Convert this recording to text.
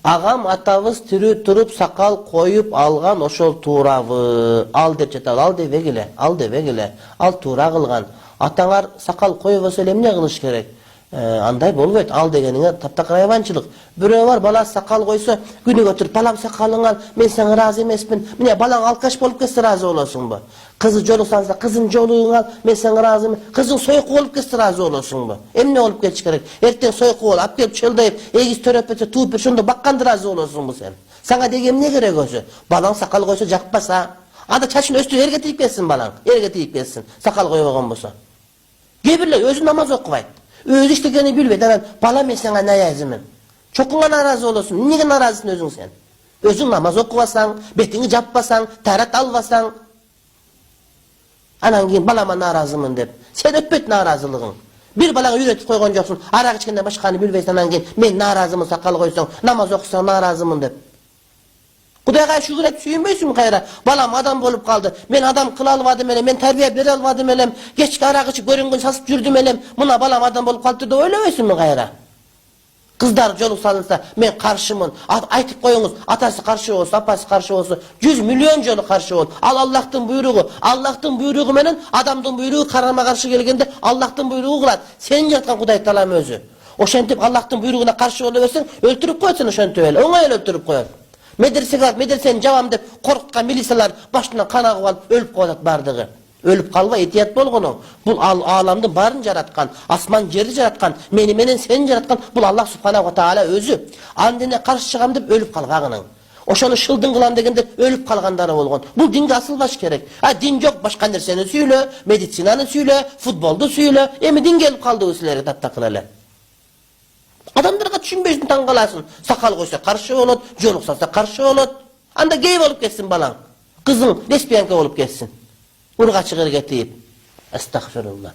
Agam atabız tiri turup sakal koyup algan oşol tuurabı. Al деп жатат, al дебегиле, al дебегиле. Al туура кылган. Атаңар sakal koyup olsa эмне кылыш керек? Андай болбойт. Ал дегениңе таптак айванчылык. Бирөө бар, бала sakal койсо, күнүгө өтүрүп, балам sakалың ал, мен сага ыраазы эмесмин. Міне балаң алкаш болуп кетсе ыраазы болосуңбу? Кызы жолуксаңса, кызың жолугуң ал, мен сага ыраазы эмесмин. Кызың сойку болуп кетсе ыраазы болосуңбу? Эмне болуп кетиш керек? Эртең сойку болуп, алып келип чылдайып, эгиз төрөп кетсе, тууп ошондо бакканда ыраазы болосуңбу сен? Сага деги эмне керек өзү? Балаң sakal койсо жакпаса, анда чачын өстүп эрге тийип кетсин балаң, эрге тийип кетсин. Sakal койбогон болсо. Кээ бирлер өзү намаз окубайт. Өзү иштегени билбейт. Анан бала мен сага наязымын. Чокуңа наразы болосуң. Эмнеге наразысың өзүң сен? Өзүң намаз окубасаң, бетиңи жаппасаң, тарат албасаң, анан кийин балама наразымын деп. Сен өтпөйт наразылыгың. Bir балага үйрөтүп койгон жоксуң. Арак ичкенде башканы билбейсиң, анан кийин мен наразымын, sakal койсоң, намаз окусаң наразымын деп. Кудайга шүгүр этип сүйүнбөйсүңбү кайра? Балам адам болуп калды. Мен адам кыла албадым элем, мен тарбия бере албадым элем. Кечки арак ичип көрүнгөн сасып жүрдүм элем. Мына балам адам болуп калды деп ойлобойсуңбу кайра? Кыздар жолук салынса, мен каршымын. Айтып коюңуз, атасы каршы болсо, апасы каршы болсо, 100 миллион жолу каршы болот. Ал Аллахтын буйругу. Аллахтын буйругу менен адамдын буйругу карама каршы келгенде Аллахтын буйругу кылат. Сен жараткан Кудай таалам өзү. Ошентип Аллахтын буйругуна каршы боло берсең, өлтүрүп коет сени ошентип эле. Оңой эле өлтүрүп коет. Медресеге медресени жабам деп коркуткан милициялар башынан кан агып алып өлүп калат бардыгы. Өлүп калбай этият болгону. Бул ааламдын баарын жараткан, асман жерди жараткан, мени менен сени жараткан бул Аллах субханаху ва таала өзү. Андене каршы чыгам деп өлүп калгагының. Ошону шылдың кылам дегенде өлүп калгандары болгон. Бул динге асылбаш керек. Дин жок, башка нерсени сүйлө, медицинаны сүйлө, футболду сүйлө. Эми дин келип калды силерге таптакыл эле. Адамдарга түшүнбөйсүң, таң каласың. Sakal койсо каршы болот, жолуксаса каршы болот. Анда гей болуп кетсин балаң. Кызың лесбиянка болуп кетсин. Ургачы кырга тийип. Астагфирулла.